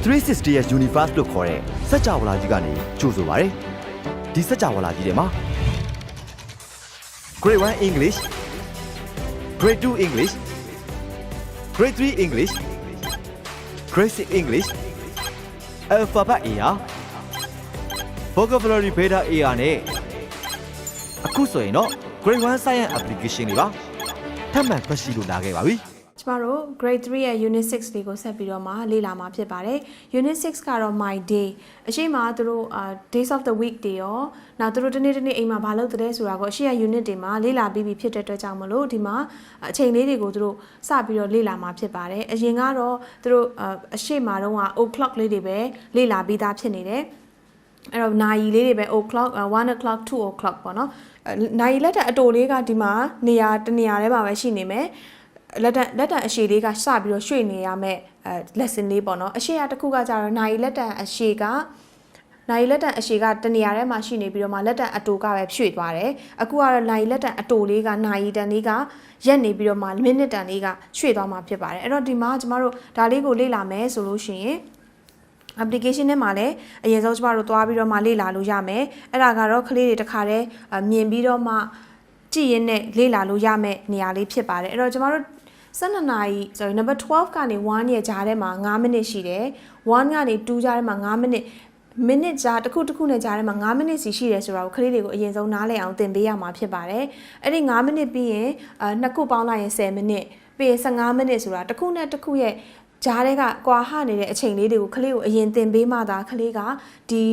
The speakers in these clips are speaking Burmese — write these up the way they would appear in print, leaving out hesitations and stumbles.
360 Universe လို့ခေါ်တဲ့စัจ java လာကြီးကနေကြိုဆိုပါရစေ။ဒီစัจ java လာကြီးထဲမှာ Grade 1 English Grade 2 English Grade 3 English Grade 6 English Alphabet AR Vocabulary Beta AR နဲ့အခုဆိုရင်တော့ Grade 1 Science Application တွေပါထပ်မံဖတ်ရှုလို့လာခဲ့ပါပြီကျမတို့ grade 3ရဲ့ unit 6လေးကိုဆက်ပြီးတော့မှလေ့လာမှာဖြစ်ပါတယ် unit 6ကတော့ my day အရှိမသူတို့ days of the week တွေရောနောက်သူတို့တနေ့အိမ်မှာမလုပ်တဲ့ဆိုတာကိုအရှိရ unit တွေမှာလေ့လာပြီးဖြစ်တဲ့အတွက်ကြောင့်မလို့ဒီမှာအချိန်လေးတွေကိုသူတို့စပြီးတော့လေ့လာမှာဖြစ်ပါတယ်အရင်ကတော့သူတို့အရှိမတော့ o'clock လေးတွေပဲလေ့လာပြီးသားဖြစ်နေတယ်အဲ့တော့နာရီလေးတွေပဲ o'clock 1 o'clock 2 o'clock ပေါ့နော်နာရီလက်တဲ့အတိုလေးကဒီမှာနေရာတနေရာထဲမှာပဲရှိနေမယ်လက်တံအရှိလေးကစပြီးတော့ရွှေ့နေရမယ်lesson လေးပေါ့နော်အရှိရတစ်ခုကကြတော့နိုင်လက်တံအရှိကတနေရာထဲမှာရှိနေပြီးတော့မှလက်တံအတိုကပဲရွှေ့သွားတယ်အခုကတော့နိုင်လက်တံအတိုလေးကနိုင်တန်လေးကရက်နေပြီးတော့မှမိနစ်တန်လေးကရွှေ့သွားမှာဖြစ်ပါတယ်အဲ့တော့ဒီမှာကျမတို့ဒါလေးကိုလေ့လာမယ်ဆိုလို့ရှိရင် application ထဲမှာလည်းအရင်ဆုံးကျမတို့သွားပြီးတော့မှလေ့လာလို့ရမယ်အဲ့ဒါကတော့ကလေးတွေတခါတည်းမြင်ပြီးတော့မှကြည့်ရင်းနဲ့လေ့လာလို့ရမယ်နေရာလေးဖြစ်ပါတယ်အဲ့တော့ကျမတို့12နာရီ sorry number 12ကနေ1ရဲ့ကြားထဲမှာ9မိနစ်ရှိတယ်1ကနေ2ကြားထဲမှာ9မိနစ်ကြားတစ်ခုနဲ့ကြားထဲမှာ9မိနစ်စီရှိတယ်ဆိုတာကိုခလေးတွေကိုအရင်ဆုံးနားလည်အောင်သင်ပေးရမှာဖြစ်ပါတယ်အဲ့ဒီ9မိနစ်ပြီးရင်နှစ်ခုပေါင်းလိုက်ရင်10မိနစ်ပြီးရင်15မိနစ်ဆိုတာတစ်ခုနဲ့တစ်ခုရဲ့ကြားထဲကကွာဟနေတဲ့အချိန်လေးတွေကိုခလေးကိုအရင်သင်ပေးမှသာခလေးကဒီ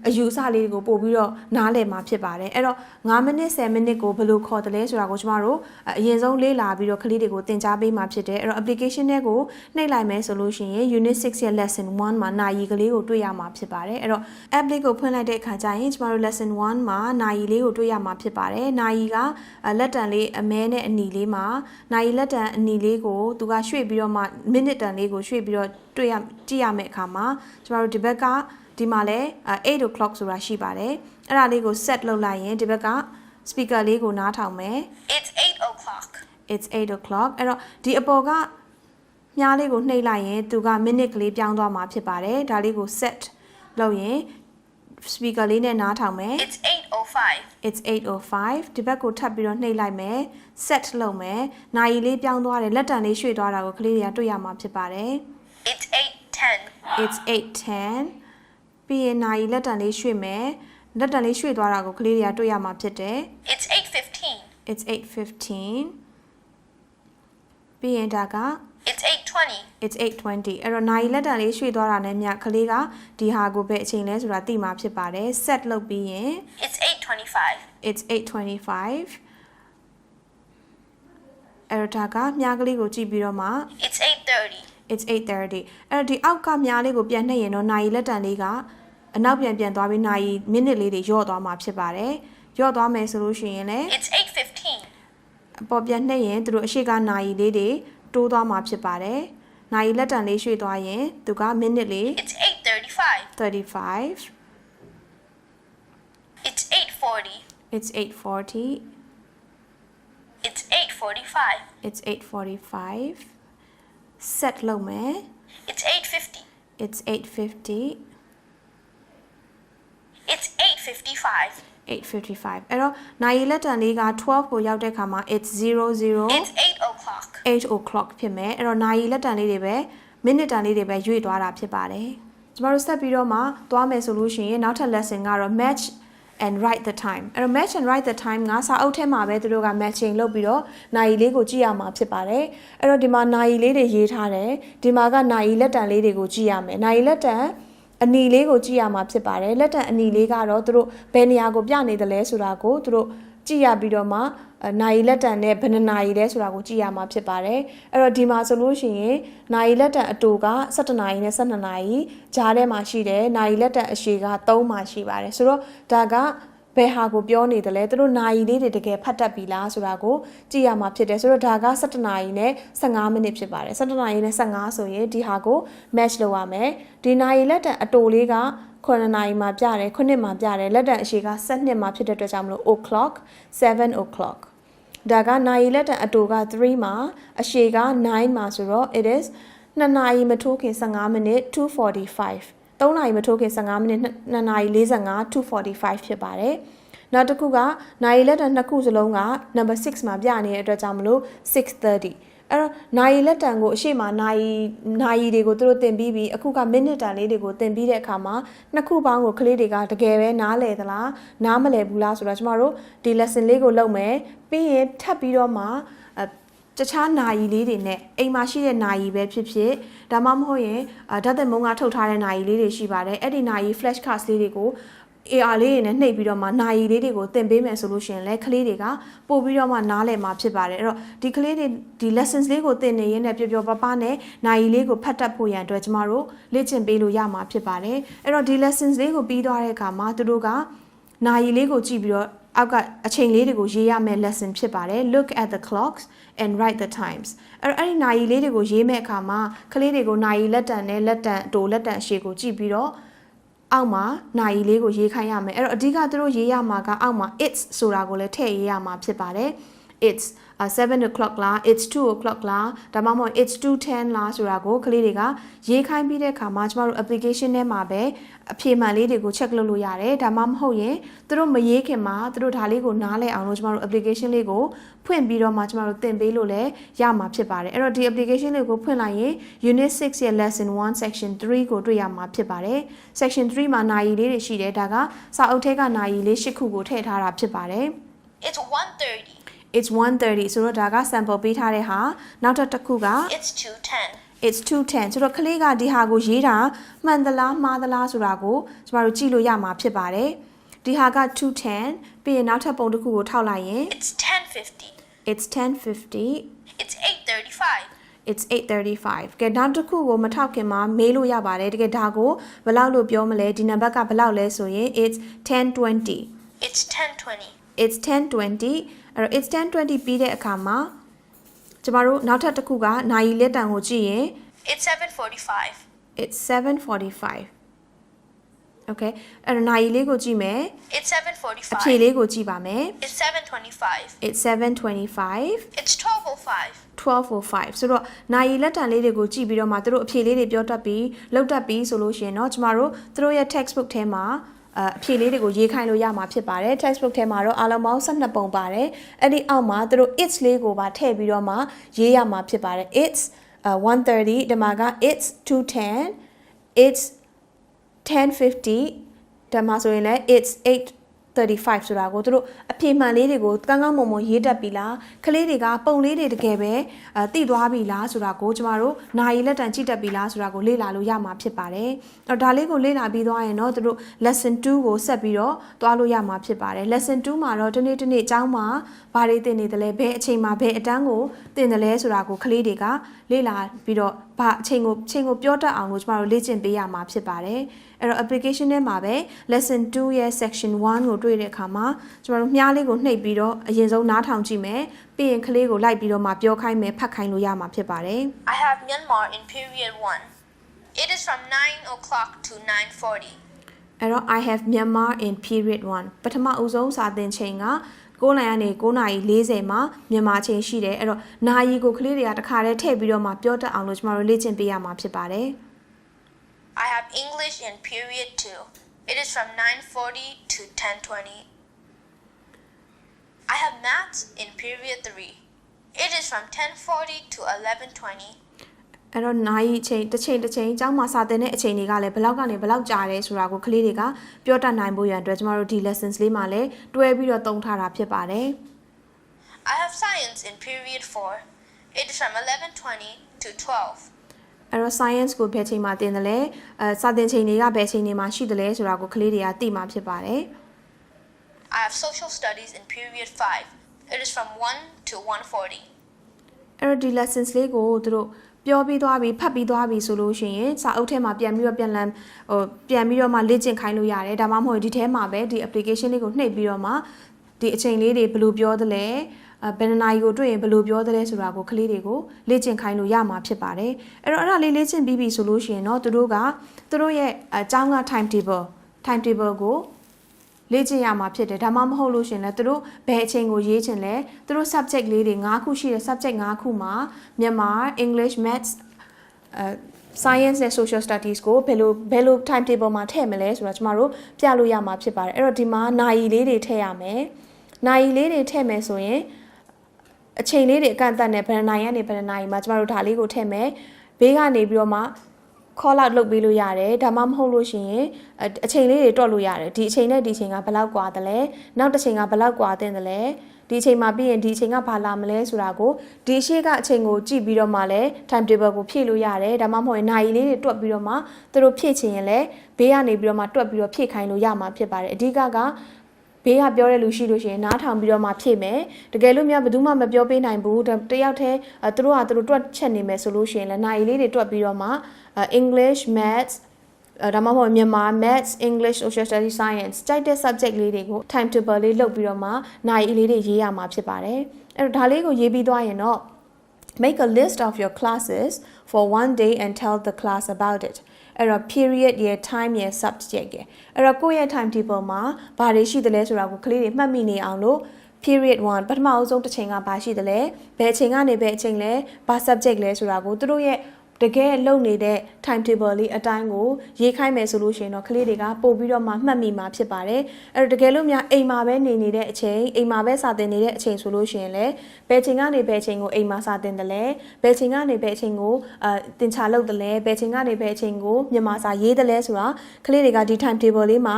အယူအဆလေးတွေကိုပို့ပြီးတော့နားလည်မှာဖြစ်ပါတယ်အဲ့တော့9မိနစ်10မိနစ်ကိုဘယ်လိုခေါ်တယ်လဲဆိုတာကိုကျမတို့အရင်ဆုံးလေ့လာပြီးတော့ခလေးတွေကိုသင်ကြားပေးမှာဖြစ်တယ်အဲ့တော့ application တွေကိုနှိပ်လိုက်မယ်ဆိုလို့ရှိရင် unit 6ရဲ့ lesson 1မှာနာရီကလေးကိုတွေ့ရမှာဖြစ်ပါတယ်အဲ့တော့ app လေးကိုဖွင့်လိုက်တဲ့အခါကျရင်ကျမတို့ lesson 1မှာနာရီလေးကိုတွေ့ရမှာဖြစ်ပါတယ်နာရီကလက်တံလေးအမဲနဲ့အနီလေးမှာနာရီလက်တံအနီလေးကိုသူကရွှေ့ပြီးတော့မှမိနစ်တန်လေးကိုရွှေ့ပြီးတော့ကြည့်ရမယ့်အခါမှာကျမတို့ဒီဘက်ကဒီမှာလဲ8 o'clock ဆိုတာရှိပါတယ်အဲ့ဒါလေးကို set လုပ်လိုက်ရင်ဒီဘက်က speaker လေးကိုနားထောင်မယ် It's 8 o'clock It's 8 o'clock အဲ့တော့ဒီအပေါ်ကမြားလေးကိုနှိပ်လိုက်ရင်သူက minute ကလေးပြောင်းသွားမှာဖြစ်ပါတယ်ဒါလေးကို set လုပ်ရင် speaker လေးနဲ့နားထောင်မယ် It's 8:05 It's 8:05ဒီဘက်ကိုထပ်ပြီးတော့နှိပ်လိုက်မယ် set လုပ်မယ်နာရီလေးပြောင်းသွားတယ်လက်တံလေးရွှေ့သွားတာကိုကလေးတွေကတွေ့ရမှာဖြစ်ပါတယ် It's 8:10 It's 8:10ပြီးရင်နာရီလက်တံလေးရွှေ့မယ်လက်တံလေးရွှေ့သွားတာကိုကလေးတွေကတွေ့ရမှာဖြစ်တယ် It's 8:15 It's 8:15ပြီးရင်ဒါကIt's 8:20 It's 8:20အဲ့တော့နာရီလက်တံလေးရွှေ့သွားတာနဲ့မြကလေးကဒီဟာကိုပဲအချိန်လဲဆိုတာသိမှာဖြစ်ပါတယ် set လုပ်ပြီးရင် It's 8:25 It's 8:25အဲ့တော့ဒါကမြကလေးကိုကြည့်ပြီးတော့မှ It's 8:30 It's 8:30အဲ့တော့ဒီအောက်ကမြလေးကိုပြန်နှိပ်ရင်တော့နာရီလက်တံလေးကအနောက်ပြန်သွားပြီးနာရီမိနစ်လေးတွေယော့သွားမှာဖြစ်ပါတယ်ယော့သွားမယ်ဆိုလို့ရှိရင်လည်း It's 8:15အပေါ်ပြန်နှိပ်ရင်သူတို့အရှိကနာရီလေးတွေတိုးသွားမှာဖြစ်ပါတယ်နာရီလက်တံလေးရွှေ့သွားရင်သူကမိနစ်လေး It's 8:35 35 It's 8:40 It's 8:40 It's 8:45 It's 8:45 set လုပ်မယ် It's 8:50 It's 8:50 It's 8:55 8:55အဲ့တော့နိုင်လက်တန်လေးက12ကိုရောက်တဲ့ခါမှာ it's 00 It's 8 o'clock 8 o'clock ဖြစ်မယ်အဲ့တော့နိုင်လက်တန်လေးတွေပဲမိနစ်တန်လေးတွေပဲရွေ့သွားတာဖြစ်ပါတယ်ကျမတို့ဆက်ပြီးတော့မှသွားမယ်ဆိုလို့ရှိရင်နောက်ထပ် lesson ကတော့ match and write the time အဲ့တော့ match and write the time ကစာအုပ်ထဲမှာပဲသူတို့က matching လုပ်ပြီးတော့နိုင်လေးကိုကြည့်ရမှာဖြစ်ပါတယ်အဲ့တော့ဒီမှာနိုင်လေးတွေရေးထားတယ်ဒီမှာကနိုင်လက်တန်လေးတွေကိုကြည့်ရမယ်နိုင်လက်တန်အနီလေးကိုကြည့်ရမှာဖြစ်ပါတယ်လက်တံအနီလေးကတော့သူတို့ဘယ်နေရာကိုပြနေတယ်လဲဆိုတာကိုသူတို့ကြည့်ရပြီးတော့မှနိုင်လက်တံနဲ့ဘယ်နှနာရီလဲဆိုတာကိုကြည့်ရမှာဖြစ်ပါတယ်အဲ့တော့ဒီမှာဆိုလို့ရှိရင်နိုင်လက်တံအတူက17နာရီနဲ့12နာရီကြားထဲမှာရှိတယ်နိုင်လက်တံအရှည်က3မှာရှိပါတယ်ဆိုတော့ဒါကဘယ်ဟာကိုပြောနေတယ်လဲသူတို့နာရီလေးတွေတကယ်ဖတ်တတ်ပြီလားဆိုတာကိုကြည့်ရမှာဖြစ်တယ်ဆိုတော့ဒါက17နာရီနဲ့15မိနစ်ဖြစ်ပါတယ်17နာရီနဲ့15ဆိုရင်ဒီဟာကို match လုပ်ရမယ်ဒီနာရီလက်တံအတိုလေးက9နာရီမှာပြတယ်9မှာပြတယ်လက်တံအရှည်က12မှာဖြစ်တဲ့အတွက်ကြောင့်မလို့ o'clock 7 o'clock ဒါကနာရီလက်တံအတိုက3မှာအရှည်က9မှာဆိုတော့ it is 2နာရီမထိုးခင်15မိနစ် 2:45 3နာရီမထိုးခင်15မိနစ်2နာရီ45 2:45ဖြစ်ပါတယ်နောက်တစ်ခုကနိုင်လက်တန်နှစ်ခုစလုံးက number 6မှာပြနေတဲ့အတွက်ကြောင့်မလို့6:30အဲ့တော့နိုင်လက်တန်ကိုအရှိမနိုင်တွေကိုသူတို့တင်ပြီးပြီအခုကမိနစ်တန်လေးတွေကိုတင်ပြီးတဲ့အခါမှာနှစ်ခုပေါင်းကိုကလေးတွေကတကယ်ပဲနားလည်သလားနားမလည်ဘူးလားဆိုတော့ကျမတို့ဒီ lesson လေးကိုလုပ်မယ်ပြီးရင်ထပ်ပြီးတော့မှတခြားနိုင်လေးတွေနဲ့အိမ်မှာရှိတဲ့နိုင်ပဲဖြစ်ဖြစ်ဒါမှမဟုတ်ရင်ဓာတ်သင်မုံကထုတ်ထားတဲ့နိုင်လေးတွေရှိပါတယ်အဲ့ဒီနိုင် flash cards လေးတွေကိုAR လေးတွေနဲ့နှိပ်ပြီးတော့မှနိုင်လေးတွေကိုသင်ပေးမယ်ဆိုလို့ရှိရင်လည်းကလေးတွေကပို့ပြီးတော့မှနားလည်မှာဖြစ်ပါတယ်အဲ့တော့ဒီကလေးတွေဒီ lessons လေးကိုသင်နေရင်းနဲ့ပျော်ပျော်ပါးပါးနဲ့နိုင်လေးကိုဖတ်တတ်ဖို့ရန်အတွက်ကျမတို့လေ့ကျင့်ပေးလို့ရမှာဖြစ်ပါတယ်အဲ့တော့ဒီ lessons လေးကိုပြီးသွားတဲ့အခါမှာသူတို့ကနိုင်လေးကိုကြည့်ပြီးတော့အောက်ကအချိန်လေးတွေကိုရေးရမယ့် lesson ဖြစ်ပါတယ် look at the clocks and write the times အဲ့ဒီနိုင်လေးတွေကိုရေးမဲ့အခါမှာကလေးတွေကိုနိုင်လက်တန်နဲ့လက်တန်အတိုလက်တန်အရှည်ကိုကြည့်ပြီးတော့အောက်မှာနိုင်လေးကိုရေးခိုင်းရမယ်အဲ့တော့အဓိကသူတို့ရေးရမှာကအောက်မှာ it's ဆိုတာကိုလည်းထည့်ရေးရမှာဖြစ်ပါတယ် it's 7 o'clock လား it's 2 o'clock လားဒါမှမဟုတ် it's 2:10 လားဆိုတာကိုကလေးတွေကရေးခိုင်းပြီးတဲ့အခါမှာကျမတို့ application ထဲမှာပဲအဖြေမှန်လေးတွေကို check လုပ်လို့ရတယ်ဒါမှမဟုတ်ရင်သူတို့မရေးခင်မှာသူတို့ဒါလေးကိုနားလည်အောင်လို့ကျမတို့ application လေးကိုဖွင့်ပြီးတော့မှကျမတို့သင်ပေးလို့လည်းရမှာဖြစ်ပါတယ်အဲ့တော့ဒီ application လေးကိုဖွင့်လိုက်ရင် unit 6ရဲ့ lesson 1 section 3ကိုတွေ့ရမှာဖြစ်ပါတယ် section 3မှာနိုင်လေးတွေရှိတယ်ဒါကစာအုပ်ထဲကနိုင်လေး8ခုကိုထည့်ထားတာဖြစ်ပါတယ် It's 1:30. It's 1:30ဆိုတော့ဒါက sample ပေးထားတဲ့ဟာနောက်တစ်ခုက It's 2:10. It's 2:10ဆိုတော့ကလေးကဒီဟာကိုရေးတာမှန်သလားမှားသလားဆိုတာကိုကျမတို့ကြည့်လို့ရမှာဖြစ်ပါတယ်ဒီဟာက 2:10ပြီးရင်နောက်ထပ်ပုံတစ်ခုကိုထောက်လိုက်ရင် It's 10:50. It's 10:50 It's 8:35. It's 8:35ကဲနောက်တစ်ခုကိုမထောက်ခင်မှာမေးလို့ရပါတယ်တကယ်ဒါကိုဘယ်လောက်လို့ပြောမလဲဒီနံပါတ်ကဘယ်လောက်လဲဆိုရင် It's 10:20 It's 10:20. It's 10:20အဲ့တော့ it's 10:20ပြီးတဲ့အခါမှာကျမတို့နောက်ထပ်တစ်ခုကနိုင်လက်တန်ကိုကြည့်ရင် It's 7:45. It's 7:45 Okay အဲ့တော့နိုင်လေးကိုကြည့်မယ် It's 7:45. အဖြေလေးကိုကြည့်ပါမယ် It's 7:25. It's 7:25 It's 12:05. 12:05ဆိုတော့နိုင်လက်တန်လေးတွေကိုကြည့်ပြီးတော့မှသူတို့အဖြေလေးတွေပြောတတ်ပြီးလောက်တတ်ပြီးဆိုလို့ရှိရင်เนาะကျမတို့သူတို့ရဲ့ textbook ထဲမှာအဖြေလေးတွေကိုရေးခိုင်းလို့ရမှာဖြစ်ပါတယ် textbook ထဲမှာတော့အားလုံးပေါင်း12ပုံပါတယ်အဲ့ဒီအောက်မှာသူတို့ it's လေးကိုပါထည့်ပြီးတော့မှရေးရမှာဖြစ်ပါတယ် it's 1:30ဒီမှာက it's 2:10 it's 10:50ဒီမှာဆိုရင်လည်း it's 8:35ဆိုတာကိုသူတို့အဖြေမှန်လေးတွေကိုကောင်းကောင်းမွန်မွန်ရေးတတ်ပြီလားကလေးတွေကပုံလေးတွေတကယ်ပဲသိသွားပြီလားဆိုတာကိုကျမတို့နိုင်လက်တန်ကြည့်တတ်ပြီလားဆိုတာကိုလေ့လာလို့ရမှာဖြစ်ပါတယ်။အဲ့တော့ဒါလေးကိုလေ့လာပြီးသွားရင်တော့သူတို့ lesson 2ကိုဆက်ပြီးတော့သွားလို့ရမှာဖြစ်ပါတယ်။ lesson 2မှာတော့ဒီနေ့အကြောင်းမှာဘာတွေသင်နေသလဲဘယ်အချိန်မှာဘယ်အတန်းကိုသင်တယ်လဲဆိုတာကိုကလေးတွေကလေ့လာပြီးတော့ဘာအချိန်ကိုပြောတတ်အောင်လို့ကျမတို့လေ့ကျင့်ပေးရမှာဖြစ်ပါတယ်။အဲ့တော့ application ထဲမှာပဲ lesson 2ရဲ့ section 1ကိုတွေ့တဲ့အခါမှာကျမတို့မြားလေးကိုနှိပ်ပြီးတော့အရင်ဆုံးနားထောင်ကြည့်မယ်ပြီးရင်ကလေးကိုလိုက်ပြီးတော့မှပြောခိုင်းမယ်ဖတ်ခိုင်းလို့ရမှာဖြစ်ပါတယ် I have Myanmar in period 1. It is from 9 o'clock to 9:40. အဲ့တော့ I have Myanmar in period 1ပထမအဦးဆုံးစာသင်ချိန်က9နာရီကနေ9:40မှာမြန်မာချိန်ရှိတယ်အဲ့တော့နာရီကိုကလေးတွေကတခါတည်းထည့်ပြီးတော့မှပြောတတ်အောင်လို့ကျမတို့လေ့ကျင့်ပေးရမှာဖြစ်ပါတယ် I have English in period 2. It is from 9:40 to 10:20. I have maths in period 3. It is from 10:40 to 11:20. အဲ့တော့နိုင်ချိန်တစ်ချိန်ကျောင်းမှာစာသင်တဲ့အချိန်တွေကလည်းဘယ်လောက်ကနေဘယ်လောက်ကြာတယ်ဆိုတာကိုကလေးတွေကပြောတတ်နိုင်ဖို့ရန်အတွက်ကျမတို့ဒီ lessons လေးမှာလည်းတွဲပြီးတော့သုံးထားတာဖြစ်ပါတယ် I have science in period 4. It is from 11:20 to 12. အဲ့တော့ science ကိုဘယ်ချိန်မှာသင်တယ်လဲစာသင်ချိန်တွေကဘယ်ချိန်တွေမှာရှိတယ်လဲဆိုတာကိုကလေးတွေကသိမှာဖြစ်ပါတယ် I have social studies in period 5. It is from 1 to 1:40. အဲ့တော့ဒီ lessons လေးကိုသူတို့ပြောပြီးသွားပြီးဖတ်ပြီးသွားပြီးဆိုလို့ရှိရင်စာအုပ်ထဲမှာပြန်ပြီးတော့မှလေ့ကျင့်ခိုင်းလို့ရတယ်ဒါမှမဟုတ်ဒီထဲမှာပဲဒီ application လေးကိုနှိပ်ပြီးတော့မှဒီအချိန်လေးတွေဘယ်လိုပြောသလဲဘယ်နှနာရီကိုတွေ့ရင်ဘယ်လိုပြောသလဲဆိုတာကိုကလေးတွေကိုလေ့ကျင့်ခိုင်းလို့ရမှာဖြစ်ပါတယ်အဲ့တော့အဲ့ဒါလေးလေ့ကျင့်ပြီးပြီဆိုလို့ရှိရင်တော့သူတို့ရဲ့အကြောင်းက timetable ကိုလေ့ကျင့်ရမှာဖြစ်တယ်ဒါမှမဟုတ်လို့ရှင်လဲသူတို့ဘယ်အချိန်ကိုရေးချင်လဲသူတို့ subject လေးတွေ9ခုရှိတဲ့ subject 9ခုမှာမြန်မာ English Maths science နဲ့ social studies ကိုဘယ်လို timetable မှာထည့်မလဲဆိုတော့ကျမတို့ပြလို့ရမှာဖြစ်ပါတယ်အဲ့တော့ဒီမှာနိုင်လေးတွေထည့်ရမယ်နိုင်လေးတွေထည့်မယ်ဆိုရင်အချိန်လေးတွေအကန့်အသတ်နဲ့ဘယ်နိုင်ကနေဘယ်နိုင်မှာကျမတို့ဒါလေးကိုထည့်မယ်ဘေးကနေပြီးတော့မှ call out လုပ်ပေးလို့ရတယ်ဒါမှမဟုတ်လို့ရှိရင်အချိန်လေးတွေတွက်လို့ရတယ်ဒီအချိန်နဲ့ဒီအချိန်ကဘယ်လောက်กว่าတယ်လဲနောက်တစ်ချိန်ကဘယ်လောက်กว่าတင်တယ်လဲဒီအချိန်မှာပြီးရင်ဒီအချိန်ကဘာလာမလဲဆိုတာကိုဒီရှေ့ကအချိန်ကိုကြည့်ပြီးတော့မှလည်း timetable ကိုဖြည့်လို့ရတယ်ဒါမှမဟုတ်ရင်နိုင်လေးတွေတွက်ပြီးတော့မှသူတို့ဖြည့်ချင်ရင်လည်းဘေးကနေပြီးတော့မှတွက်ပြီးတော့ဖြည့်ခိုင်းလို့ရမှာဖြစ်ပါတယ်အဓိကဘေးကပြောတဲ့လူရှိလို့ရှိရင်နားထောင်ပြီးတော့မှဖြည့်မယ်တကယ်လို့များဘယ်သူမှမပြောပေးနိုင်ဘူးတယောက်တည်းသူတို့တွက်ချက်နေမယ်ဆိုလို့ရှိရင်လည်းနိုင်လေးတွေတွက်ပြီးတော့မှEnglish Maths ဒါမှမဟုတ်မြန်မာ Maths English Social Studies Science ကြိုက်တဲ့ subject လေးတွေကို timetable လေးလုပ်ပြီးတော့မှနိုင်လေးတွေရေးရမှာဖြစ်ပါတယ်အဲ့တော့ဒါလေးကိုရေးပြီးသွားရင်တော့ make a list of your classes for one day and tell the class about it အဲ့တော့ period ရဲ့ time ရဲ့ subject ရဲ့အဲ့တော့ကိုယ့်ရဲ့ timetable မှာဘာတွေရှိသလဲဆိုတာကိုကလေးတွေမှတ်မိနေအောင်လို့ period 1ပထမအဆုံးတစ်ချိန်ကဘာရှိသလဲဘယ်အချိန်ကနေဘယ်အချိန်လဲဘာ subject လဲဆိုတာကိုသူတို့ရဲ့တကယ်လုံနေတဲ့ timetable လေးအတိုင်းကိုရေးခိုင်းမယ်ဆိုလို့ရှိရင်တော့ကလေးတွေကပို့ပြီးတော့မှမှတ်မိမှာဖြစ်ပါတယ်အဲ့တော့တကယ်လို့များအိမ်မှာပဲနေနေတဲ့အချိန်အိမ်မှာပဲစာသင်နေတဲ့အချိန်ဆိုလို့ရှိရင်လည်းဘယ်ချိန်ကနေဘယ်ချိန်ကိုအိမ်မှာစာသင်တယ်လဲဘယ်ချိန်ကနေဘယ်ချိန်ကိုသင်ချလုပ်တယ်လဲဘယ်ချိန်ကနေဘယ်ချိန်ကိုမြန်မာစာရေးတယ်လဲဆိုတာကလေးတွေကဒီ timetable လေးမှာ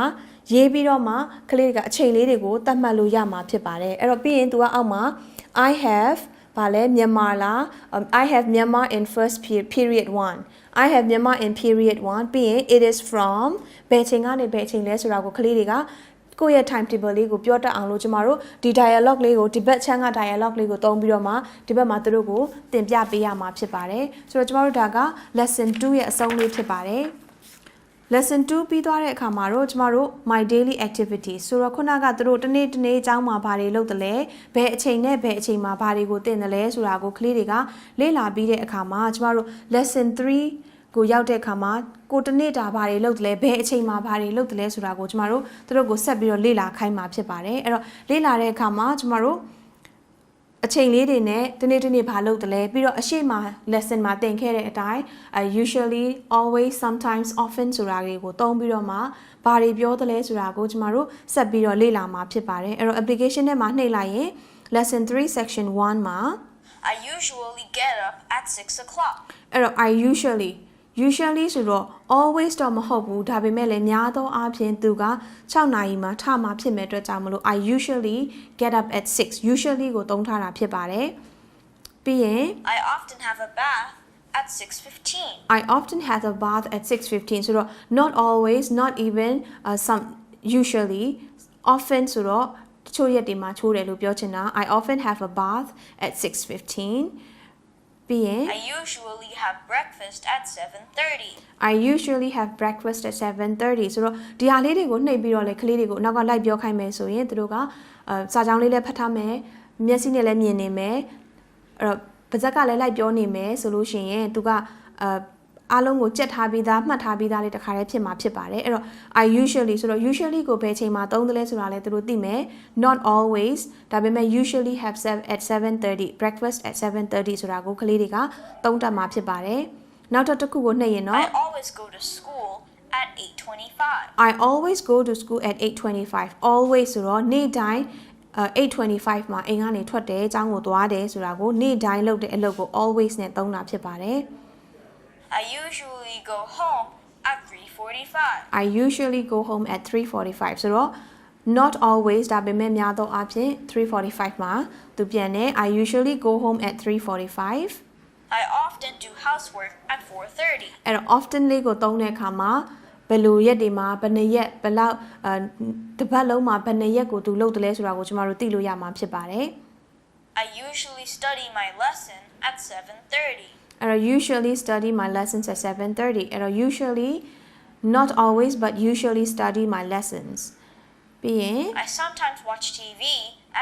ရေးပြီးတော့မှကလေးတွေကအချိန်လေးတွေကိုသတ်မှတ်လို့ရမှာဖြစ်ပါတယ်အဲ့တော့ပြီးရင်သူကအောက်မှာ I haveဘာလဲမြန်မာလား I have Myanmar in first period 1 I have Myanmar in period 1ပြီးရင် it is from ဘယ်ချိန်ကနေဘယ်ချိန်လဲဆိုတာကိုကလေးတွေကကိုယ့်ရဲ့ timetable လေးကိုပြောတတ်အောင်လို့ကျမတို့ဒီ dialogue လေးကိုဒီဘက်ချမ်းက dialogue လေးကိုသုံးပြီးတော့မှဒီဘက်မှာသူတို့ကိုသင်ပြပေးရမှာဖြစ်ပါတယ်ဆိုတော့ကျမတို့ဒါက lesson 2ရဲ့အဆုံးလေးဖြစ်ပါတယ် lesson 2ပြီးသွားတဲ့အခါမှာတော့ကျမတို့ my daily activity ဆိုတော့ခုနကသူတို့တနေ့အကြောင်းမှာဘာတွေလုပ်တယ်လဲဘယ်အချိန်နဲ့ဘယ်အချိန်မှာဘာတွေကိုသင်တယ်လဲဆိုတာကိုကလေးတွေကလေ့လာပြီးတဲ့အခါမှာကျမတို့ lesson 3ကိုရောက်တဲ့အခါမှာကိုတနေ့တာဘာတွေလုပ်တယ်လဲဘယ်အချိန်မှာဘာတွေလုပ်တယ်လဲဆိုတာကိုကျမတို့သူတို့ကိုဆက်ပြီးတော့လေ့လာခိုင်းမှာဖြစ်ပါတယ်အဲ့တော့လေ့လာတဲ့အခါမှာကျမတို့အချိန်လေးတွေနဲ့တနေ့ဘာလုပ်တယ်လဲပြီးတော့အရှိမ lesson မှာသင်ခဲ့တဲ့အတိုင်း usually always sometimes often ဆိုတာတွေကိုသုံးပြီးတော့မှဘာတွေပြောတယ်လဲဆိုတာကိုကျမတို့ဆက်ပြီးတော့လေ့လာမှာဖြစ်ပါတယ်အဲ့တော့ application ထဲမှာနှိပ်လိုက်ရင် lesson 3 section 1မှာ I usually get up at 6 o'clock အဲ့တော့ I usually ဆိုတော့ always တော့မဟုတ်ဘူးဒါပေမဲ့လည်းများသောအားဖြင့်သူက6နာရီမှာထမှာဖြစ်မဲ့အတွက်ကြောင့်မလို့ I usually get up at 6 usually ကိုသုံးထားတာဖြစ်ပါတယ်ပြီးရင် I often have a bath at 6:15 I often have a bath at 6:15 ဆိုတော့ not always not even some usually often ဆိုတော့တချို့ရက်တွေမှာချိုးတယ်လို့ပြောချင်တာ I often have a bath at 6:15ပြီးရင် I usually have breakfast at 7:30 I usually have breakfast at 7:30ဆိုတော့ဒီဟာလေးတွေကိုနှိပ်ပြီးတော့လေကလေးတွေကိုနောက်ကလိုက်ပြောခိုင်းမယ်ဆိုရင်သူတို့ကစာကြောင်းလေးလည်းဖတ်ထားမယ်မျက်စိနဲ့လည်းမြင်နေမယ်အဲ့တော့ပါဇက်ကလည်းလိုက်ပြောနေမယ်ဆိုလို့ရှိရင်သူကအားလုံးကိုကြက်ထားပြီးသားမှတ်ထားပြီးသားလေးတစ်ခါတည်းဖြစ်မှာဖြစ်ပါတယ်အဲ့တော့ I usually ဆိုတော့ usually ကိုဘယ်ချိန်မှာသုံးတယ်လဲဆိုတာလည်းသူတို့သိမယ် not always ဒါပေမဲ့ usually have at 7:30 breakfast at 7:30ဆိုတာကိုကလေးတွေကသုံးတတ်မှာဖြစ်ပါတယ်နောက်တစ်ခုကိုနှိပ်ရင်တော့ I always go to school at 8:25 I always go to school at 8:25 always ဆိုတော့နေ့တိုင်း8:25မှာအိမ်ကနေထွက်တယ်အကြောင်းကိုသွားတယ်ဆိုတာကိုနေ့တိုင်းလုပ်တဲ့အလုပ်ကို always နဲ့သုံးတာဖြစ်ပါတယ်I usually go home at 3:45 I usually go home at 3:45ဆိုတော့ not always ဒါပေမဲ့များသောအားဖြင့်3:45မှာသူပြန်တယ် I usually go home at 3:45 I often do housework at 4:30အဲ့တော့ often လေးကိုသုံးတဲ့အခါမှာဘယ်လိုရက်တွေမှာဘယ်နှစ်ရက်ဘယ်လောက်တစ်ပတ်လုံးမှာဘယ်နှစ်ရက်ကိုသူလုပ်တယ်လဲဆိုတာကိုကျွန်တော်တို့သိလို့ရမှာဖြစ်ပါတယ် I usually study my lesson at 7:30အဲ့တော့ usually study my lessons at 7:30အဲ့တော့ usually not always but usually study my lessons ပြီးရင် I sometimes watch TV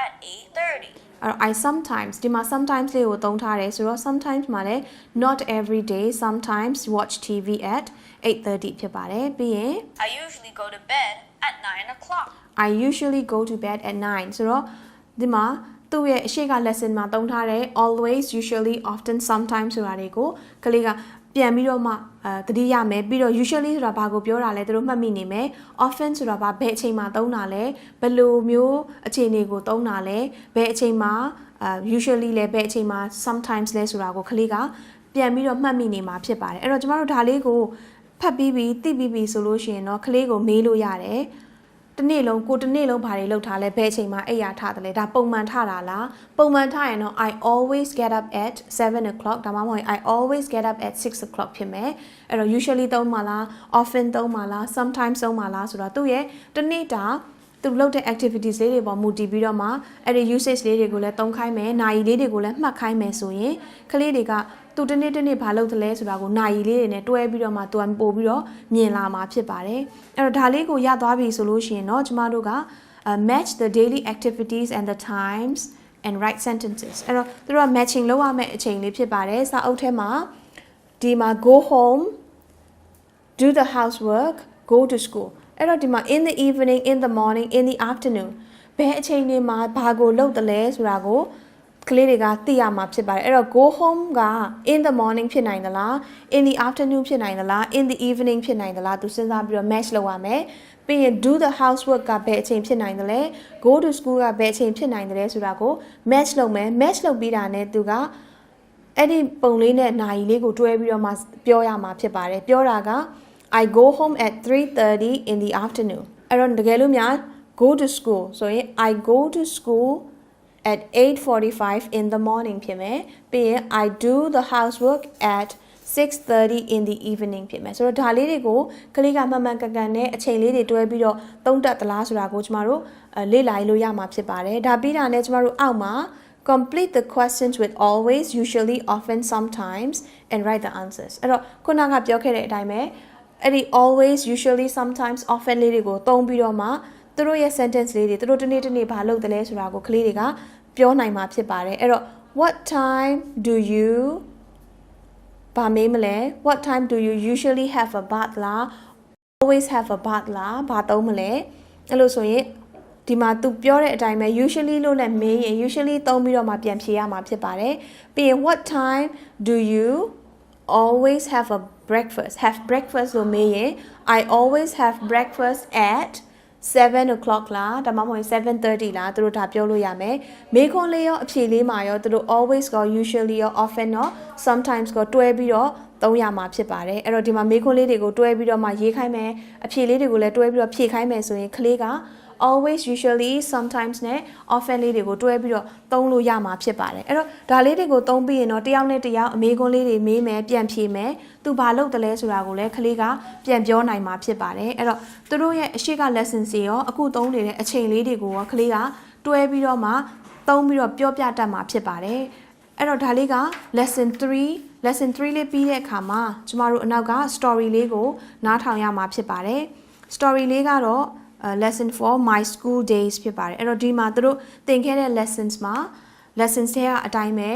at 8:30အဲ့တော့ I sometimes ဒီမှာ sometimes လေးကိုသုံးထားတယ်ဆိုတော့ sometimes မှာလည်း not every day sometimes watch TV at 8:30ဖြစ်ပါတယ်ပြီးရင် I usually go to bed at 9 o'clock I usually go to bed at 9ဆိုတော့ဒီမှာသူ့ရဲ့အရှိက lesson မှာသုံးထားတဲ့ always usually often sometimes ဆိုတာတွေကိုကလေးက ပြန်ပြီးတော့မှတတိယမယ်ပြီးတော့ usually ဆိုတာဘာကိုပြောတာလဲသူတို့မှတ်မိနေမယ် often ဆိုတာဘာဘယ်အချိန်မှာသုံးတာလဲဘယ်လိုမျိုးအခြေအနေကိုသုံးတာလဲဘယ်အချိန်မှာusually လဲဘယ်အချိန်မှာ sometimes လဲဆိုတာကိုကလေးကပြန်ပြီးတော့မှတ်မိနေမှာဖြစ်ပါတယ်အဲ့တော့ကျမတို့ဒါလေးကိုဖတ်ပြီးသိပြီးဆိုလို့ရှိရင်တော့ကလေးကိုမေးလို့ရတယ်တနေ့လုံးဘာတွေလုပ်ထားလဲဘယ်အချိန်မှာအိပ်ရာထတယ်လဲဒါပုံမှန်ထတာလားပုံမှန်ထရင်တော့ I always get up at 7 o'clock ဒါမှမဟုတ် I always get up at 6 o'clock ဖြစ်မယ်အဲ့တော့ usually သုံးမှာလား often သုံးမှာလား sometimes သုံးမှာလားဆိုတော့သူ့ရဲ့တနေ့တာသူလုပ်တဲ့ activities လေးတွေပေါ်မူတည်ပြီးတော့မှအဲ့ဒီ usage လေးတွေကိုလည်းသုံးခိုင်းမယ်နာရီလေးတွေကိုလည်းမှတ်ခိုင်းမယ်ဆိုရင်ကလေးတွေကသူတနေ့ဘာလုပ်သလဲဆိုတာကိုနာရီလေးတွေနဲ့တွဲပြီးတော့မှသူကပို့ပြီးတော့မြင်လာမှာဖြစ်ပါတယ်အဲ့တော့ဒါလေးကိုရသွားပြီဆိုလို့ရှိရင်တော့ကျမတို့က match the daily activities and the times and write sentences အဲ့တော့သူတို့က matching လုပ်ရမယ့်အချိန်လေးဖြစ်ပါတယ်စာအုပ်ထဲမှာဒီမှာ go home do the housework go to school အဲ့တော့ဒီမှာ in the evening in the morning in the afternoon ဘယ်အချိန်တွေမှာဘာကိုလုပ်တယ်လဲဆိုတာကိုကလေးတွေကသိရမှာဖြစ်ပါတယ်အဲ့တော့ go home က in the morning ဖြစ်နိုင်သလား in the afternoon ဖြစ်နိုင်သလား in the evening ဖြစ်နိုင်သလားသူစဉ်းစားပြီးတော့ match လုပ်ရမယ်ပြီးရင် do the housework ကဘယ်အချိန်ဖြစ်နိုင်သလဲ go to school ကဘယ်အချိန်ဖြစ်နိုင်တယ်ဆိုတာကို match လုပ်မယ် match လုပ်ပြီးတာနဲ့သူကအဲ့ဒီပုံလေးနဲ့နာရီလေးကိုတွဲပြီးတော့မှပြောရမှာဖြစ်ပါတယ်ပြောတာက I go home at 3:30 in the afternoon အဲ့တော့တကယ်လို့များ go to school ဆိုရင် I go to school at 8:45 in the morning ဖြစ်မယ်ပြီးရင် I do the housework at 6:30 in the evening ဖြစ်မယ်ဆိုတော့ဒါလေးတွေကိုကလေးကမှန်ကန်နဲ့အချိန်လေးတွေတွဲပြီးတော့သုံးတတ်သလားဆိုတာကိုကျမတို့လေ့လာလို့ရမှာဖြစ်ပါတယ်ဒါပြီးတာနဲ့ကျမတို့အောက်မှာ complete the questions with always usually often sometimes and write the answers အဲ့တော့ခုနကပြောခဲ့တဲ့အတိုင်းပဲအဲ့ဒီ always usually sometimes often လေးတွေကိုသုံးပြီးတော့မှသူတို့ရဲ့ sentence လေးတွေသူတို့တနေ့ဘာလုပ်တယ်လဲဆိုတာကိုကလေးတွေကပြောနိုင်မှာဖြစ်ပါတယ်အဲ့တော့ what time do you ဘာမေးမလဲ what time do you usually have a bath လား always have a bath လားဘာသုံးမလဲအဲ့လိုဆိုရင်ဒီမှာသူပြောတဲ့အတိုင်းပဲ usually လို့လည်းမေးရင် usually သုံးပြီးတော့မှပြန်ဖြေရမှာဖြစ်ပါတယ်ပြီးရင် what time do you always have a have breakfast လို့မေးရင် I always have breakfast at 7 o'clock လားဒါမှမဟုတ် 7:30 လားသူတို့ဒါပြောလို့ရမယ်မေးခွန်းလေးရောအဖြေလေးမှာရောသူတို့ always ကော usually ရော often ရော sometimes ကောတွဲပြီးတော့သုံးရမှာဖြစ်ပါတယ်အဲ့တော့ဒီမှာမေးခွန်းလေးတွေကိုတွဲပြီးတော့မှရေးခိုင်းမယ်အဖြေလေးတွေကိုလည်းတွဲပြီးတော့ဖြေခိုင်းမယ်ဆိုရင်ကလေးက always usually sometimes နဲ့ often လေးတွေကိုတွဲပြီးတော့သုံးလို့ရမှာဖြစ်ပါတယ်အဲ့တော့ဒါလေးတွေကိုသုံးပြီးရင်တော့တယောက်နဲ့တယောက်အမေခွန်းလေးတွေမေးမယ်ပြန်ဖြေမယ်သူဘာလုပ်တယ်လဲဆိုတာကိုလည်းကလေးကပြန်ပြောနိုင်မှာဖြစ်ပါတယ်အဲ့တော့သူတို့ရဲ့အရှိက lesson စီရောအခုသုံးနေတဲ့အချိန်လေးတွေကိုရောကလေးကတွဲပြီးတော့မှသုံးပြီးတော့ပြောပြတတ်မှာဖြစ်ပါတယ်အဲ့တော့ဒါလေးက lesson 3လေးပြီးတဲ့အခါမှာကျမတို့အနောက်က story လေးကိုနားထောင်ရမှာဖြစ်ပါတယ် story လေးကတော့ lesson 4 my school days ဖြစ်ပါတယ်အဲ့တော့ဒီမှာတို့သင်ခဲ့တဲ့ lessons မှာ lessons တွေကအတိုင်းပဲ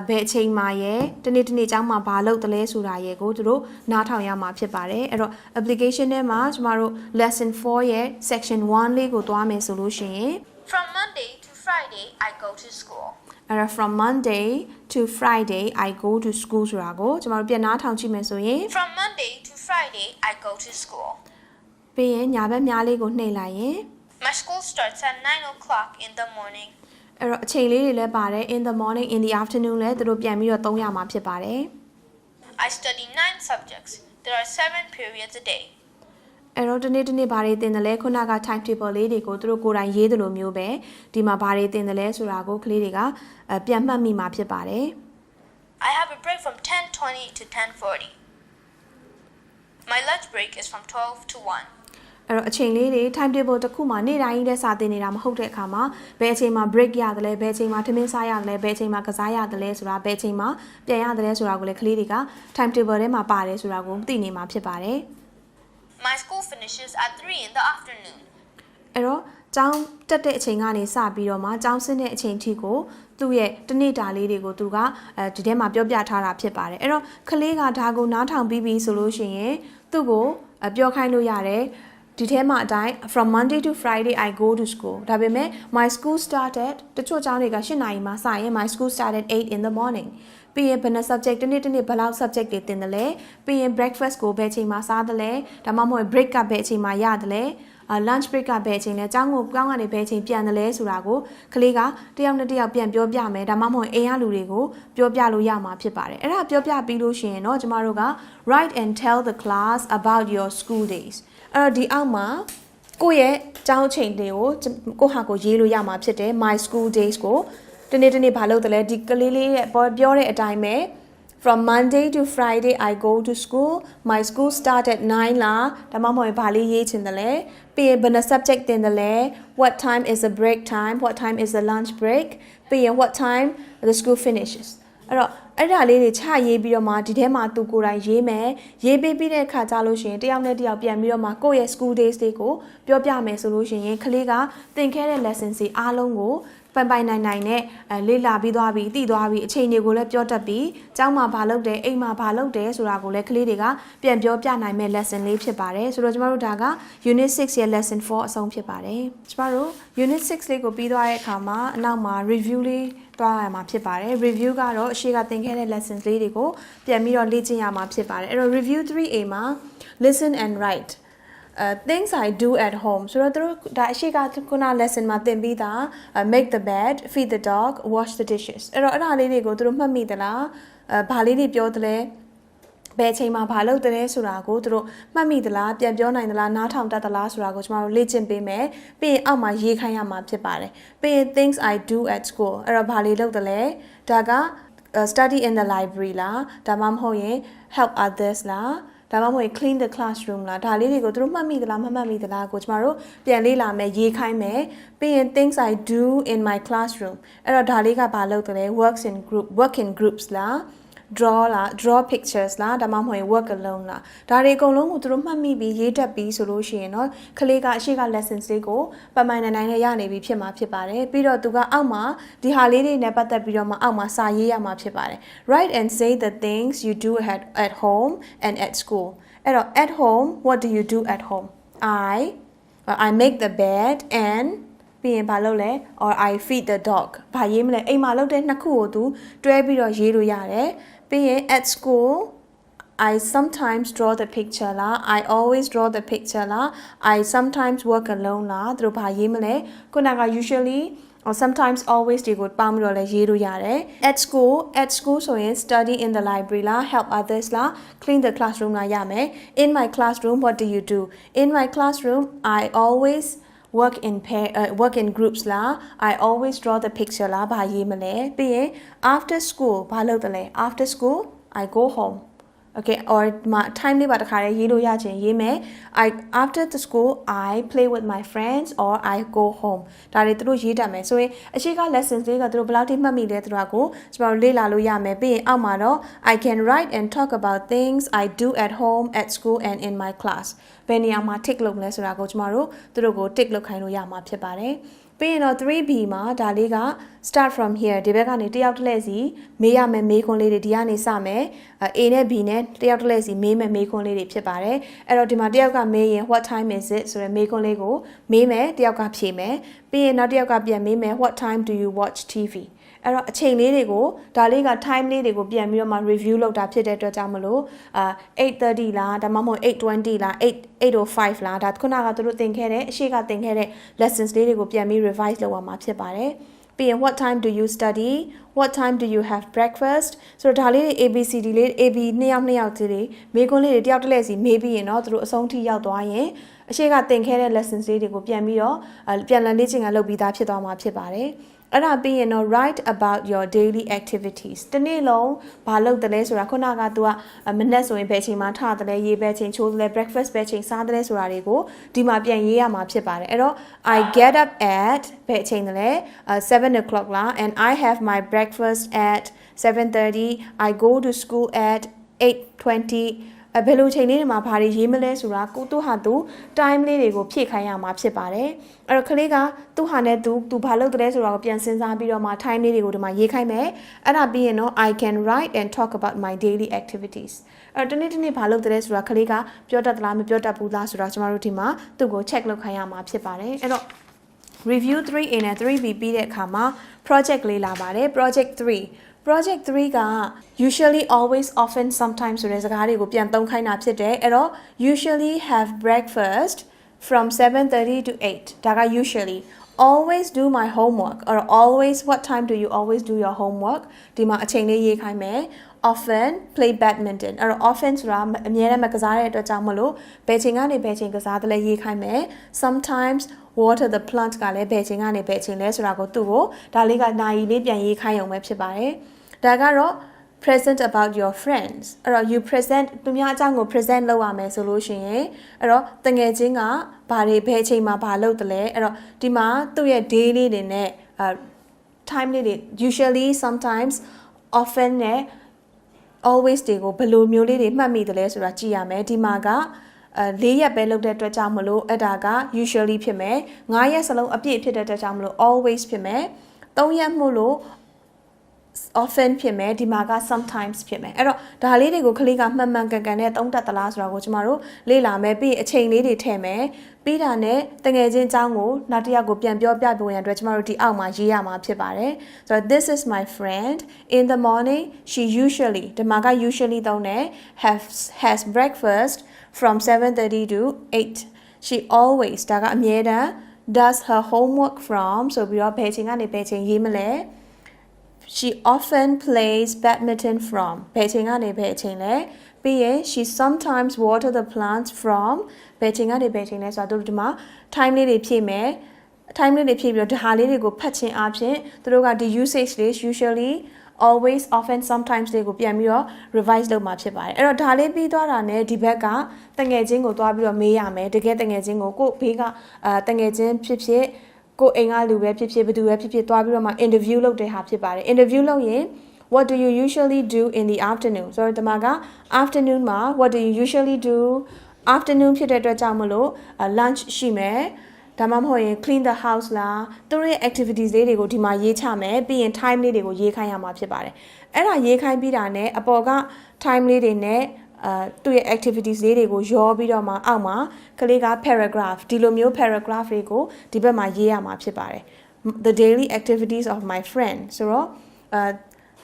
ဘယ်အချိန်မှာရယ်တနေ့အကြောင်းမှာဘာလုပ်တယ်လဲဆိုတာရယ်ကိုတို့နားထောင်ရမှာဖြစ်ပါတယ်အဲ့တော့ application ထဲမှာကျမတို့ lesson 4ရဲ့ section 1လေးကိုသွားမယ်ဆိုလို့ရှိရင် From Monday to Friday, I go to school. အဲ့တော့ from Monday to Friday I go to school ဆိုတာကိုကျမတို့ပြန်နားထောင်ကြည့်မယ်ဆိုရင် From Monday to Friday, I go to school. ပြီးရင်ညာဘက်များလေးကိုနှိပ်လိုက်ရင် My school starts at 9 o'clock in the morning. အဲ့တော့အချိန်လေးတွေလည်းပါတယ် in the morning in the afternoon လည်းတို့ပြန်ပြီးတော့သုံးရမှာဖြစ်ပါတယ် I study 9 subjects. There are 7 periods a day. အဲ့တော့ဒီနေ့ဘာတွေသင်တယ်လဲခုနက time table လေးတွေကိုတို့ကိုယ်တိုင်ရေးသလိုမျိုးပဲဒီမှာဘာတွေသင်တယ်လဲဆိုတာကိုကလေးတွေကပြန်မှတ်မိမှာဖြစ်ပါတယ် I have a break from 10:20 to 10:40. My lunch break is from 12 to 1. အဲ့တော့အချိန်လေးတွေ time table တစ်ခုမှာနေ့တိုင်းကြီးတဲ့စာသင်နေတာမဟုတ်တဲ့အခါမှာဘယ်အချိန်မှာ break ရတယ်လဲဘယ်အချိန်မှာထမင်းစားရတယ်လဲဘယ်အချိန်မှာကစားရတယ်လဲဆိုတာဘယ်အချိန်မှာပြန်ရတယ်လဲဆိုတာကိုလည်းကလေးတွေက time table ထဲမှာပါတယ်ဆိုတာကိုသိနေမှာဖြစ်ပါတယ် My school finishes at 3 in the afternoon. အဲ့တော့ကျောင်းတက်တဲ့အချိန်ကနေစပြီးတော့မှကျောင်းဆင်းတဲ့အချိန်ထိကိုသူ့ရဲ့တနေ့တာလေးတွေကိုသူကဒီထဲမှာပြောပြထားတာဖြစ်ပါတယ်အဲ့တော့ကလေးကဒါကိုနားထောင်ပြီးပြီဆိုလို့ရှိရင်သူ့ကိုပြောခိုင်းလို့ရတယ်ဒီထဲမှာအတိုင်း from Monday to Friday I go to school ဒါပေမဲ့ my school started တချို့ကျောင်းတွေက8နာရီမှာစရင် my school started 8 in the morning ပြီးရင်ဘယ်နှ subject တစ်နေ့ဘယ်လောက် subject တွေသင်တယ်လဲပြီးရင် breakfast ကိုဘယ်ချိန်မှာစားတယ်လဲဒါမှမဟုတ် break ကဘယ်ချိန်မှာရတယ်လဲlunch break ကဘယ်ချိန်လဲကျောင်းကနေဘယ်ချိန်ပြန်တယ်လဲဆိုတာကိုကလေးကတယောက်နဲ့တယောက်ပြန်ပြောပြမယ်ဒါမှမဟုတ်အိမ်ကလူတွေကိုပြောပြလို့ရမှာဖြစ်ပါတယ်အဲ့ဒါပြောပြပြီးလို့ရှိရင်တော့ကျမတို့က write and tell the class about your school days အဲ့တော့ဒီအောက်မှာကိုယ့်ရဲ့ကျောင်းချိန်တွေကိုကိုဟာကိုရေးလို့ရမှာဖြစ်တယ် my school days ကိုတနေ့ဘာလုပ်တယ်လဲဒီကလေးလေးရဲ့ပြောတဲ့အတိုင်းပဲFrom Monday to Friday I go to school. My school start at 9 啦ဒါမှမဟုတ်ဘာလေးရေးချင်တယ်လဲပြီးရင်ဘယ်နှ subject သင်တယ်လဲ What time is the break time? What time is the lunch break? ပြီးရင် what time the school finishes. အဲ့တော့အဲ့ဒါလေးတွေချရေးပြီးတော့မှဒီထဲမှာသူကိုယ်တိုင်ရေးမယ်ရေးပေးပြီးတဲ့အခါကျလို့ရှိရင်တယောက်နဲ့တယောက်ပြန်ပြီးတော့မှကိုယ့်ရဲ့ school days တွေကိုပြောပြမယ်ဆိုလို့ရှိရင်ကလေးကသင်ခဲ့တဲ့ lesson တွေအားလုံးကိုပိုင်နိုင်နဲ့လေ့လာပြီးသွားပြီးသိသွားပြီးအချိန်တွေကိုလည်းပြောတတ်ပြီးကျောင်းမှာဘာလုပ်တယ်အိမ်မှာဘာလုပ်တယ်ဆိုတာကိုလည်းကလေးတွေကပြန်ပြောပြနိုင်မဲ့ lesson လေးဖြစ်ပါတယ်ဆိုတော့ကျမတို့ဒါက unit 6ရဲ့ lesson 4အဆုံးဖြစ်ပါတယ်ကျမတို့ unit 6လေးကိုပြီးသွားတဲ့အခါမှာအနောက်မှာ review လေးတွားရမှာဖြစ်ပါတယ် review ကတော့အရှိကသင်ခဲ့တဲ့ lesson လေးတွေကိုပြန်ပြီးတော့လေ့ကျင့်ရမှာဖြစ်ပါတယ်အဲ့တော့ review 3A မှာ listen and write things I do at home ဆိုတော့တို့ဒါအရှိကခုန lesson မှာသင်ပြီးသား make the bed feed the dog wash the dishes အဲ့တော့အဲ့ဒါလေးတွေကိုတို့မှတ်မိသလားဘာလေးတွေပြောသလဲဘယ်ချိန်မှာဘာလုပ်တယ်ဆိုတာကိုတို့မှတ်မိသလားပြန်ပြောနိုင်သလားနားထောင်တတ်သလားဆိုတာကိုကျွန်တော်တို့လေ့ကျင့်ပေးမယ်ပြီးရင်အောက်မှာရေးခိုင်းရမှာဖြစ်ပါတယ်ပြီးရင် things I do at school အဲ့တော့ဘာလေးလုပ်တယ်လဲဒါကstudy in the library လားဒါမှမဟုတ်ရင် help others လားဒါမှမဟုတ် clean the classroom လားဒါလေးတွေကိုတို့မှတ်မိသလားမမှတ်မိသလားကိုကျမတို့ပြန်လေ့လာမယ်ရေးခိုင်းမယ်ပြီးရင် things I do in my classroom အဲ့တော့ဒါလေးကဘာလုပ်တယ်လဲ work in groups လား draw pictures လားဒါမှမဟုတ် work alone လားဒါတွေအကုန်လုံးကိုတို့မှတ်မိပြီးရေးတတ်ပြီးဆိုလို့ရှိရင်တော့ကလေးကအရှိက lessons လေးကိုပိုင်နိုင်နဲ့ရနေပြီဖြစ်မှာဖြစ်ပါတယ်ပြီးတော့သူကအောက်မှာဒီဟာလေးတွေနဲ့ပတ်သက်ပြီးတော့မှအောက်မှာစာရေးရမှာဖြစ်ပါတယ် write and say the things you do at home and at school အဲ့တော့ at home what do you do at home I make the bed andပြီးရင်ဘာလုပ်လဲ or I feed the dog ဘာရေးမလဲအိမ်မှာလုပ်တဲ့နှစ်ခုကိုသူတွဲပြီးတော့ရေးလို့ရတယ်ပြီးရင် at school I sometimes draw the picture လား I always draw the picture လား I sometimes work alone လားသူတို့ဘာရေးမလဲခုနက usually or sometimes always တွေကိုပေါင်းပြီးတော့လည်းရေးလို့ရတယ် at school ဆိုရင် study in the library လား help others လား clean the classroom လားရမယ် in my classroom what do you do in my classroom I always work in groups လား I always draw the picture လားဘာရေးမလဲပြီးရင် after school ဘာလုပ်တယ်လဲ after school I go home okay or time လေးပါတခါလေးရေးလို့ရချင်ရေးမယ် after the school I play with my friends or I go home ဒါတွေသူတို့ရေးတတ်မယ်ဆိုရင်အရှိက lessons လေးကသူတို့ဘယ်လောက်ထိမှတ်မိလဲသူတို့ကိုကျွန်တော်လေ့လာလို့ရမယ်ပြီးရင်အောက်မှာတော့ I can write and talk about things I do at home at school and in my class ဘယ်နေရာမှာ tick လုပ်မလဲဆိုတာကိုကျွန်တော်တို့သူတို့ကို tick လုပ်ခိုင်းလို့ရမှာဖြစ်ပါတယ်ပြီးရင်တော့ 3B မှာဒါလေးက start from here ဒီဘက်ကနေတယောက်တစ်လက်စီမေးရမယ်မေးခွန်းလေးတွေဒီကနေစမယ် A နဲ့ B နဲ့တယောက်တစ်လက်စီမေးမယ်မေးခွန်းလေးတွေဖြစ်ပါတယ်အဲ့တော့ဒီမှာတယောက်ကမေးရင် what time is it ဆိုရယ်မေးခွန်းလေးကိုမေးမယ်တယောက်ကဖြေမယ်ပြီးရင်နောက်တယောက်ကပြန်မေးမယ် what time do you watch TV အဲ့တော့အချိန်လေးတွေကိုဒါလေးက time လေးတွေကိုပြန်ပြီးတော့မှ review လုပ်တာဖြစ်တဲ့အတွက်ကြောင့်မလို့8:30လားဒါမှမဟုတ်8:20လား8:05လားဒါခုနကသူတို့သင်ခဲ့တဲ့အရှိကသင်ခဲ့တဲ့ lessons လေးတွေကိုပြန်ပြီး revise လုပ်ရမှာဖြစ်ပါတယ်ပြီးရင် what time do you study what time do you have breakfast ဆိုတော့ဒါလေးတွေ ABCD လေး AB နှစ်ယောက်တွေမေးခွန်းလေးတွေတယောက်တစ်လက်စီမေးပြီးရင်တော့သူတို့အဆုံးထိရောက်သွားရင်အရှိကသင်ခဲ့တဲ့ lessons လေးတွေကိုပြန်ပြီးတော့ပြန်လည်လေ့ကျင့်ခန်းလုပ်ပြီးသားဖြစ်သွားမှာဖြစ်ပါတယ်အဲ့ဒါပြီးရင်တော့ write about your daily activities တနေ့လုံးဘာလုပ်တယ်လဲဆိုတာခုနက तू ကမနေ့ဆိုရင်ဘယ်ချိန်မှထတယ်လဲရေးဘယ်ချိန်ချိုးတယ်လဲ breakfast ဘယ်ချိန်စားတယ်လဲဆိုတာတွေကိုဒီမှာပြန်ရေးရမှာဖြစ်ပါတယ်အဲ့တော့ I get up at ဘယ်ချိန်တယ်လဲ7 o'clock လား and I have my breakfast at 7:30 I go to school at 8:20ဘယ်လိုချိန်လေးတွေမှာဘာတွေရေးမလဲဆိုတာကိုသူ့ဟာသူ time လေးတွေကိုဖြည့်ခိုင်းရမှာဖြစ်ပါတယ်အဲ့တော့ကလေးကသူ့ဟာနဲ့သူဘာလုပ်တယ်ဆိုတာကိုပြန်စဉ်းစားပြီးတော့မှ time လေးတွေကိုဒီမှာရေးခိုင်းမယ်အဲ့ဒါပြီးရင်တော့ I can write and talk about my daily activities အဲ့တော့တနေ့ဘာလုပ်တယ်ဆိုတာကလေးကပြောတတ်သလားမပြောတတ်ဘူးလားဆိုတော့ကျမတို့ဒီမှာသူ့ကို check လုပ်ခိုင်းရမှာဖြစ်ပါတယ်အဲ့တော့ review 3A နဲ့ 3B ပြီးတဲ့အခါမှာ project လေးလာပါတယ် project 3 project 3က usually always often sometimes ဆိုတဲ့စကားတွေကိုပြန်သုံးခိုင်းတာဖြစ်တယ်အဲ့တော့ usually have breakfast from 7:30 to 8ဒါက usually always do my homework or always what time do you always do your homework ဒီမှာအချိန်လေးရေးခိုင်းမယ် often play badminton အဲ့တော့ often ဆိုတာအများနဲ့မကစားတဲ့အတွက်ကြောင့်မလို့ဘယ်ချိန်ကနေဘယ်ချိန်ကစားတယ်လဲရေးခိုင်းမယ် sometimes water the plant ကလည်းဘယ်ချိန်ကနေဘယ်ချိန်လဲဆိုတာကိုသူ့ကိုဒါလေးကနိုင်လေးပြန်ရေးခိုင်းအောင်ပဲဖြစ်ပါတယ်ဒါကတော့ present about your friends အဲ့တော့ you present သူများအကြောင်းကို present လုပ်ရမယ်ဆိုလို့ရှိရင်အဲ့တော့တငယ်ချင်းကဘာတွေဘယ်အချိန်မှာဘာလုပ်တယ်လဲအဲ့တော့ဒီမှာသူ့ရဲ့ day လေးတွေနဲ့time လေးတွေ usually sometimes often နဲ့ always တွေကိုဘယ်လိုမျိုးလေးတွေမှတ်မိတယ်လဲဆိုတာကြည့်ရမယ်ဒီမှာက၄ရက်ပဲလုပ်တဲ့အတွက်ကြောင့်မလို့အဲ့ဒါက usually ဖြစ်မယ်၅ရက်စလုံးအပြည့်ဖြစ်တဲ့အတွက်ကြောင့်မလို့ always ဖြစ်မယ်၃ရက်မို့လို့ often ဖြစ်မယ်ဒီမှာက sometimes ဖြစ်မယ်အဲ့တော့ဒါလေးတွေကိုခလေးကမှန်မှန်ကန်ကန်နဲ့သုံးတတ်သလားဆိုတာကိုကျမတို့လေ့လာမယ်ပြီးအချိန်လေးတွေထည့်မယ်ပြီးတာနဲ့တငယ်ချင်းအကြောင်းကိုနောက်တစ်ယောက်ကိုပြန်ပြောပြဖို့ရန်အတွက်ကျမတို့ဒီအောက်မှာရေးရမှာဖြစ်ပါတယ်ဆိုတော့ this is my friend in the morning she usually ဒီမှာက usually သုံးတယ် has breakfast from 7:30 to 8 she always ဒါကအမြဲတမ်း does her homework from ဆိုပြီးတော့ဘယ်ချိန်ကနေဘယ်ချိန်ရေးမလဲ she often plays badminton from ဘယ်ချိန်ကနေဘယ်ချိန်လဲပြီးရင် she sometimes water the plants from ဘယ်ချိန်ကနေဘယ်ချိန်လဲဆိုတော့တို့ဒီမှာ time လေးတွေဖြည့်မယ် time လေးတွေဖြည့်ပြီးတော့ဒီဟာလေးတွေကိုဖတ်ခြင်းအပြင်သူတို့ကဒီ usage လေး usually always often sometimes တွေကိုပြန်ပြီးတော့ revise လုပ်မှာဖြစ်ပါတယ်အဲ့တော့ဒါလေးပြီးသွားတာနဲ့ဒီဘက်ကတငယ်ချင်းကိုသွားပြီးတော့မေးရမယ်တကယ်တငယ်ချင်းကိုကိုဘေးကတငယ်ချင်းဖြစ်ဖြစ်ကိုအိမ်ကလူပဲဖြစ်ဖြစ်ဘယ်သူပဲဖြစ်ဖြစ်သွားပြီးတော့မှ interview လုပ်တဲ့ဟာဖြစ်ပါတယ် interview လုပ်ရင် what do you usually do in the afternoon ဆိုတော့ဒီမှာက afternoon မှာ what do you usually do afternoon ဖြစ်တဲ့အတွက်ကြောင့်မလို့ lunch ရှိမယ်ဒါမှမဟုတ်ရင် clean the house လားသူတို့ရဲ့ activities လေးတွေကိုဒီမှာရေးချမယ်ပြီးရင် time လေးတွေကိုရေးခိုင်းရမှာဖြစ်ပါတယ်အဲ့ဒါရေးခိုင်းပြီးတာနဲ့အပေါ်က time လေးတွေနဲ့သူ့ရဲ့ activities လေးတွေကိုရောပြီးတော့မှအောက်မှာကလေးက paragraph ဒီလိုမျိုး paragraph တွေကိုဒီဘက်မှာရေးရမှာဖြစ်ပါတယ် the daily activities of my friend ဆိုတော့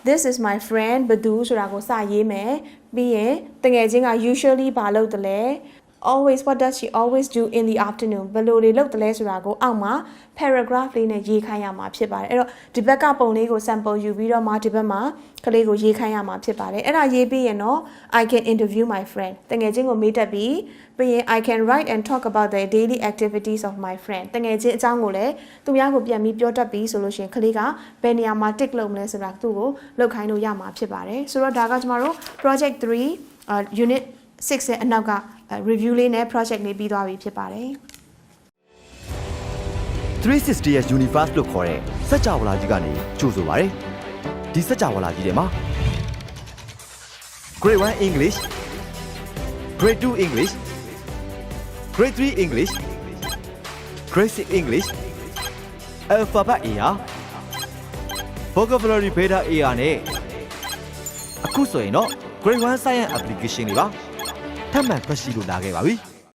this is my friend ဘသူဆိုတာကိုစရေးမယ်ပြီးရင်တကယ်ချင်းက usually ဘာလုပ်တယ်လဲ always what does she always do in the afternoon ဘယ်လိုတွေလုပ်တယ်လဲဆိုတာကိုအောက်မှာ paragraph လေးနဲ့ရေးခိုင်းရမှာဖြစ်ပါတယ်အဲ့တော့ဒီဘက်ကပုံလေးကို sample ယူပြီးတော့မှဒီဘက်မှာကလေးကိုရေးခိုင်းရမှာဖြစ်ပါတယ်အဲ့ဒါရေးပြီးရင်တော့ I can interview my friend တကယ်ချင်းကိုမေးတတ်ပြီးရင် I can write and talk about the daily activities of my friend တကယ်ချင်းအကြောင်းကိုလည်းသူများကိုပြန်ပြီးပြောတတ်ပြီးဆိုလို့ရှိရင်ကလေးကဘယ်နေရာမှာ tick လုပ်မလဲဆိုတာသူ့ကိုလုပ်ခိုင်းလို့ရမှာဖြစ်ပါတယ်ဆိုတော့ဒါကကျမတို့ project 3 unit 6ရဲ့အနောက်က review လေးနဲ့ project လေးပြီးသွားပြီဖြစ်ပါတယ်360ရဲ့ universe လို့ခေါ်တဲ့စัจ java လာကြီးကနေကြိုဆိုပါရစေဒီစัจ java လာကြီးထဲမှာ grade 1 English grade 2 English grade 3 English grade 6 English alphabet AR vocabulary beta AR နဲ့အခုဆိုရင်တော့ grade 1 science application တွေပါထပ်မံထွက်ရှိလို့လာခဲ့ပါပြီ